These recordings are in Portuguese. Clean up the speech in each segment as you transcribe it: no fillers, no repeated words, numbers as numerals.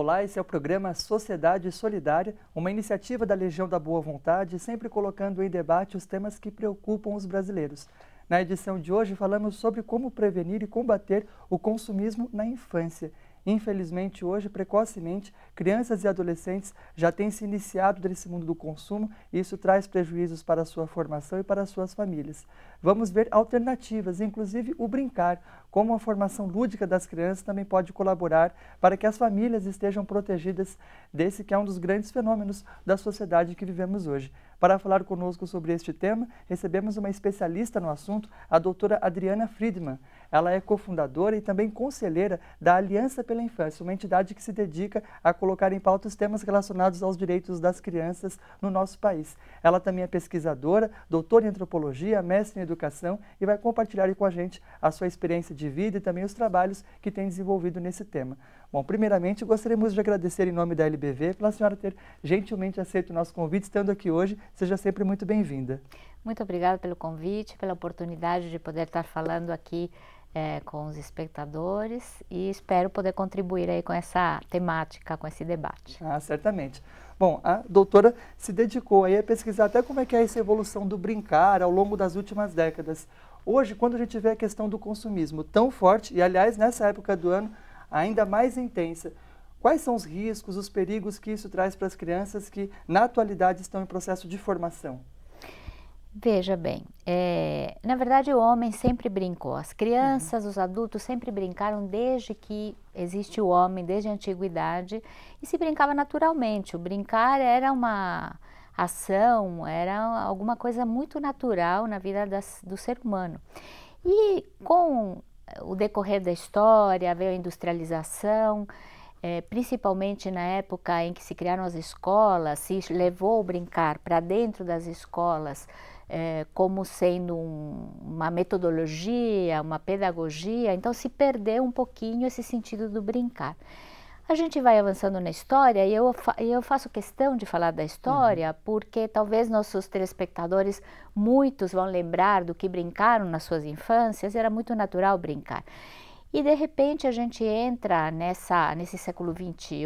Olá, esse é o programa Sociedade Solidária, uma iniciativa da Legião da Boa Vontade, sempre colocando em debate os temas que preocupam os brasileiros. Na edição de hoje falamos sobre como prevenir e combater o consumismo na infância. Infelizmente, hoje, precocemente, crianças e adolescentes já têm se iniciado nesse mundo do consumo e isso traz prejuízos para a sua formação e para as suas famílias. Vamos ver alternativas, inclusive o brincar, como a formação lúdica das crianças também pode colaborar para que as famílias estejam protegidas desse que é um dos grandes fenômenos da sociedade que vivemos hoje. Para falar conosco sobre este tema, recebemos uma especialista no assunto, a doutora Adriana Friedman. Ela é cofundadora e também conselheira da Aliança pela Infância, uma entidade que se dedica a colocar em pauta os temas relacionados aos direitos das crianças no nosso país. Ela também é pesquisadora, doutora em antropologia, mestre em educação e vai compartilhar com a gente a sua experiência de vida e também os trabalhos que tem desenvolvido nesse tema. Bom, primeiramente, gostaríamos de agradecer em nome da LBV pela senhora ter gentilmente aceito o nosso convite, estando aqui hoje. Seja sempre muito bem-vinda. Muito obrigada pelo convite, pela oportunidade de poder estar falando aqui com os espectadores e espero poder contribuir aí com essa temática, com esse debate. Certamente. Bom, a doutora se dedicou aí a pesquisar até como é que é essa evolução do brincar ao longo das últimas décadas. Hoje, quando a gente vê a questão do consumismo tão forte, e aliás, nessa época do ano, ainda mais intensa, quais são os riscos, os perigos que isso traz para as crianças que, na atualidade, estão em processo de formação? Veja bem, na verdade o homem sempre brincou, as crianças, os adultos sempre brincaram desde que existe o homem, desde a antiguidade, e se brincava naturalmente. O brincar era uma ação, era alguma coisa muito natural na vida do ser humano. E com o decorrer da história, veio a industrialização, principalmente na época em que se criaram as escolas, se levou o brincar para dentro das escolas como sendo uma metodologia, uma pedagogia, então se perdeu um pouquinho esse sentido do brincar. A gente vai avançando na história e eu faço questão de falar da história porque talvez nossos telespectadores, muitos vão lembrar do que brincaram nas suas infâncias, era muito natural brincar. E de repente a gente entra nesse século XXI,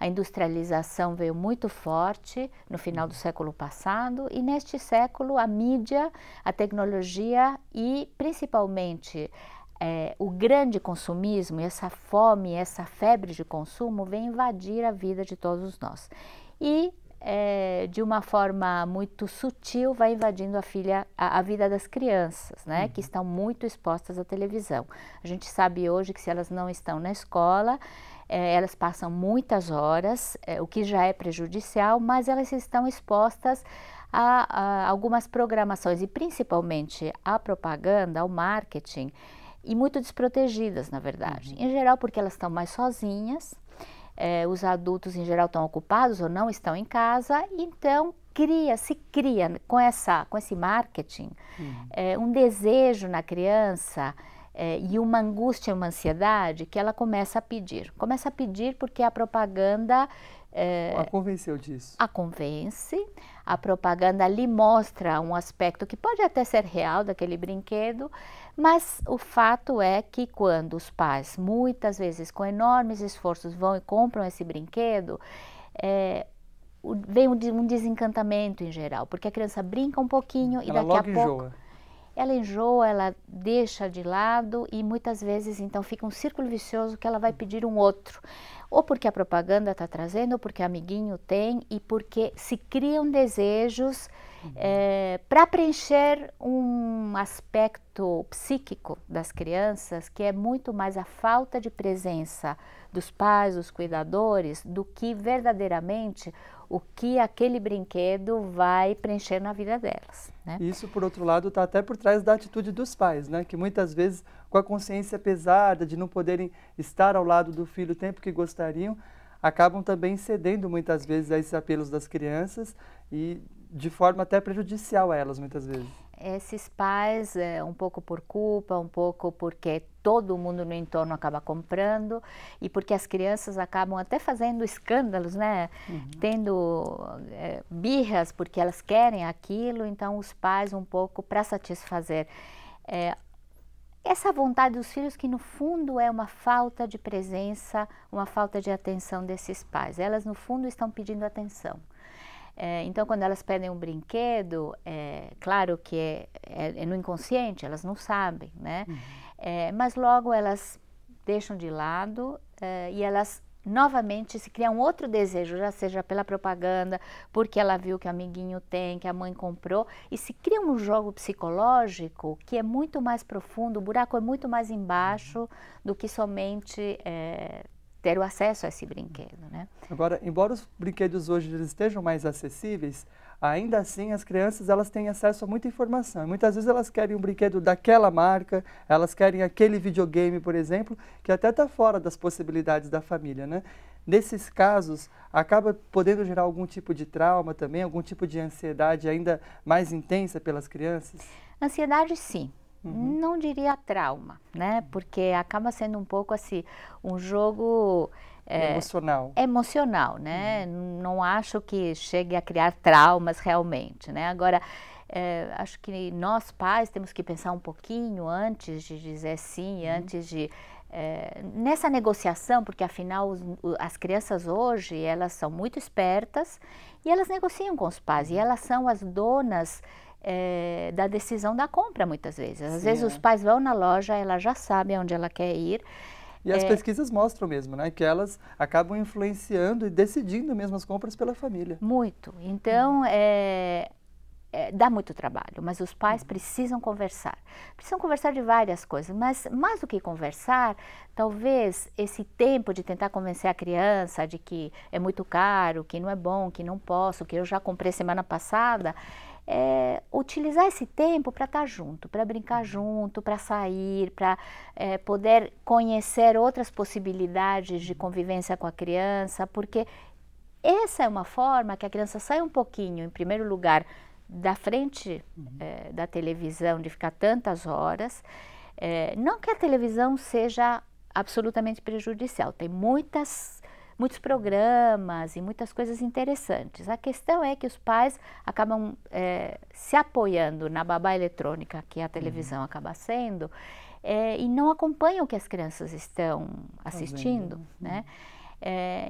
a industrialização veio muito forte no final do século passado e neste século a mídia, a tecnologia e principalmente o grande consumismo, essa fome, essa febre de consumo vem invadir a vida de todos nós. E de uma forma muito sutil vai invadindo a vida das crianças, né, que estão muito expostas à televisão. A gente sabe hoje que se elas não estão na escola, elas passam muitas horas, o que já é prejudicial, mas elas estão expostas a algumas programações e principalmente à propaganda, ao marketing, e muito desprotegidas, na verdade. Em geral porque elas estão mais sozinhas, os adultos em geral estão ocupados ou não estão em casa, então se cria com esse marketing um desejo na criança e uma angústia, uma ansiedade que ela começa a pedir. Começa a pedir porque a propaganda A convenceu disso? A convence, a propaganda lhe mostra um aspecto que pode até ser real daquele brinquedo, mas o fato é que quando os pais, muitas vezes com enormes esforços, vão e compram esse brinquedo, vem um desencantamento em geral, porque a criança brinca um pouquinho e daqui a pouco enjoa. Ela enjoa, ela deixa de lado e muitas vezes então fica um círculo vicioso que ela vai pedir um outro. Ou porque a propaganda está trazendo, ou porque o amiguinho tem e porque se criam desejos para preencher um aspecto psíquico das crianças que é muito mais a falta de presença dos pais, dos cuidadores, do que verdadeiramente o que aquele brinquedo vai preencher na vida delas, né? Isso, por outro lado, está até por trás da atitude dos pais, né? Que muitas vezes, com a consciência pesada de não poderem estar ao lado do filho o tempo que gostariam, acabam também cedendo muitas vezes a esses apelos das crianças e de forma até prejudicial a elas muitas vezes. Esses pais, um pouco por culpa, um pouco porque todo mundo no entorno acaba comprando e porque as crianças acabam até fazendo escândalos, né? Tendo birras porque elas querem aquilo, então os pais um pouco para satisfazer essa vontade dos filhos que no fundo é uma falta de presença, uma falta de atenção desses pais. Elas no fundo estão pedindo atenção. Então quando elas pedem um brinquedo, claro que é no inconsciente, elas não sabem, né? Mas logo elas deixam de lado e elas novamente se cria um outro desejo, já seja pela propaganda, porque ela viu que o amiguinho tem, que a mãe comprou, e se cria um jogo psicológico que é muito mais profundo, o buraco é muito mais embaixo do que somente ter o acesso a esse brinquedo, né? Agora, embora os brinquedos hoje eles estejam mais acessíveis, ainda assim as crianças elas têm acesso a muita informação. E muitas vezes elas querem um brinquedo daquela marca, elas querem aquele videogame, por exemplo, que até está fora das possibilidades da família, né? Nesses casos, acaba podendo gerar algum tipo de trauma também, algum tipo de ansiedade ainda mais intensa pelas crianças? Ansiedade, sim. Não diria trauma, né? Porque acaba sendo um pouco assim, um jogo emocional, né? Não acho que chegue a criar traumas realmente, né? Agora, acho que nós pais temos que pensar um pouquinho antes de dizer sim, antes de... nessa negociação, porque afinal as crianças hoje, elas são muito espertas e elas negociam com os pais e elas são as donas da decisão da compra muitas vezes. Às vezes os pais vão na loja, ela já sabe aonde ela quer ir. E as pesquisas mostram mesmo, né, que elas acabam influenciando e decidindo mesmo as compras pela família. Muito. Então, dá muito trabalho, mas os pais precisam conversar. Precisam conversar de várias coisas, mas mais do que conversar, talvez esse tempo de tentar convencer a criança de que é muito caro, que não é bom, que não posso, que eu já comprei semana passada, utilizar esse tempo para estar junto, para brincar junto, para sair, para poder conhecer outras possibilidades de convivência com a criança, porque essa é uma forma que a criança sai um pouquinho, em primeiro lugar, da frente da televisão, de ficar tantas horas. Não que a televisão seja absolutamente prejudicial, tem muitos programas e muitas coisas interessantes. A questão é que os pais acabam se apoiando na babá eletrônica que a televisão acaba sendo e não acompanham o que as crianças estão assistindo, né?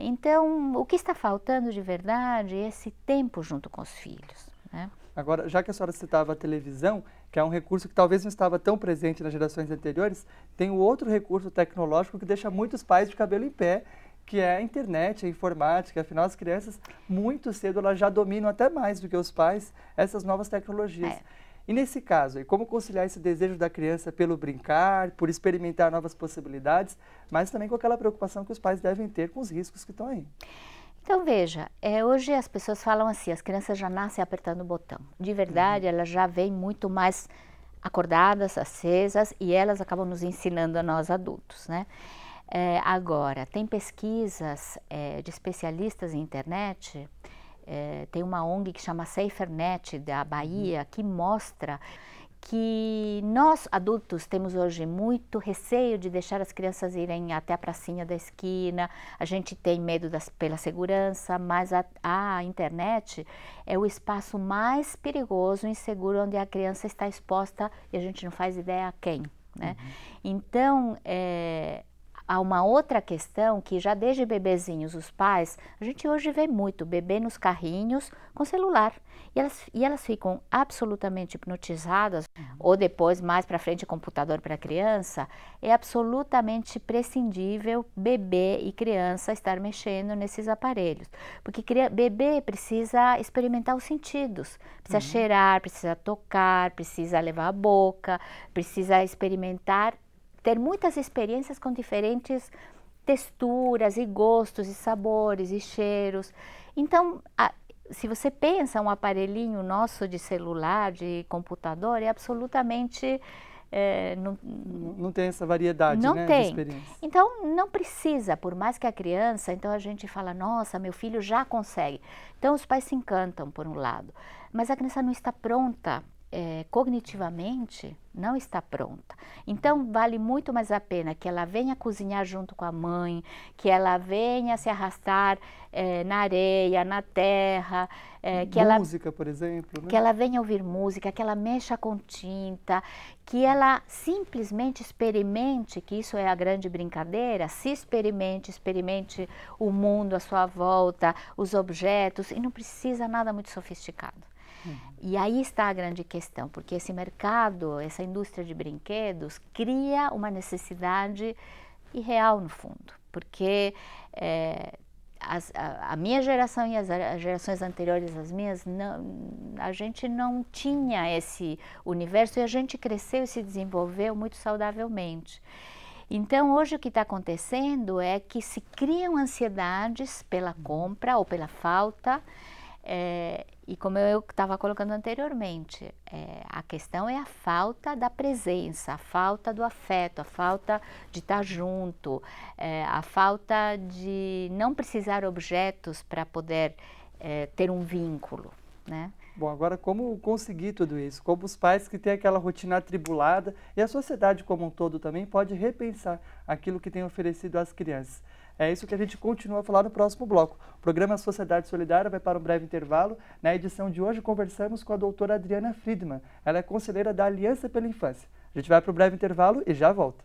Então, o que está faltando de verdade é esse tempo junto com os filhos, né? Agora, já que a senhora citava a televisão, que é um recurso que talvez não estava tão presente nas gerações anteriores, tem o outro recurso tecnológico que deixa muitos pais de cabelo em pé, que é a internet, a informática. Afinal, as crianças, muito cedo, elas já dominam até mais do que os pais essas novas tecnologias. E nesse caso, e como conciliar esse desejo da criança pelo brincar, por experimentar novas possibilidades, mas também com aquela preocupação que os pais devem ter com os riscos que estão aí? Então veja, hoje as pessoas falam assim, as crianças já nascem apertando o botão. De verdade, elas já vêm muito mais acordadas, acesas, e elas acabam nos ensinando a nós adultos, né? Agora, tem pesquisas de especialistas em internet, tem uma ONG que chama SaferNet da Bahia, que mostra que nós adultos temos hoje muito receio de deixar as crianças irem até a pracinha da esquina, a gente tem medo pela segurança, mas a internet é o espaço mais perigoso e inseguro onde a criança está exposta e a gente não faz ideia a quem, né? Então, há uma outra questão que já desde bebezinhos os pais, a gente hoje vê muito bebê nos carrinhos com celular e elas ficam absolutamente hipnotizadas ou depois mais para frente computador para criança, é absolutamente prescindível bebê e criança estar mexendo nesses aparelhos, porque bebê precisa experimentar os sentidos, precisa cheirar, precisa tocar, precisa levar a boca, precisa experimentar, ter muitas experiências com diferentes texturas e gostos e sabores e cheiros. Então, se você pensa um aparelhinho nosso de celular, de computador, é absolutamente... não tem essa variedade, não né, tem. de experiência. Então, não precisa, por mais que a criança, então a gente fala, nossa, meu filho já consegue. Então, os pais se encantam, por um lado, mas a criança não está pronta cognitivamente não está pronta. Então vale muito mais a pena que ela venha cozinhar junto com a mãe, que ela venha se arrastar na areia, na terra, música, por exemplo, né? Que ela venha ouvir música, que ela mexa com tinta, que ela simplesmente experimente, que isso é a grande brincadeira, se experimente o mundo à sua volta, os objetos, e não precisa nada muito sofisticado. E aí está a grande questão, porque esse mercado, essa indústria de brinquedos cria uma necessidade irreal no fundo, porque a minha geração e as gerações anteriores às minhas, a gente não tinha esse universo e a gente cresceu e se desenvolveu muito saudavelmente. Então, hoje o que está acontecendo é que se criam ansiedades pela compra ou pela falta, e como eu estava colocando anteriormente, a questão é a falta da presença, a falta do afeto, a falta de estar junto, a falta de não precisar objetos para poder ter um vínculo, né? Bom, agora como conseguir tudo isso? Como os pais que têm aquela rotina atribulada e a sociedade como um todo também pode repensar aquilo que tem oferecido às crianças? É isso que a gente continua a falar no próximo bloco. O programa Sociedade Solidária vai para um breve intervalo. Na edição de hoje conversamos com a doutora Adriana Friedman. Ela é conselheira da Aliança pela Infância. A gente vai para o breve intervalo e já volta.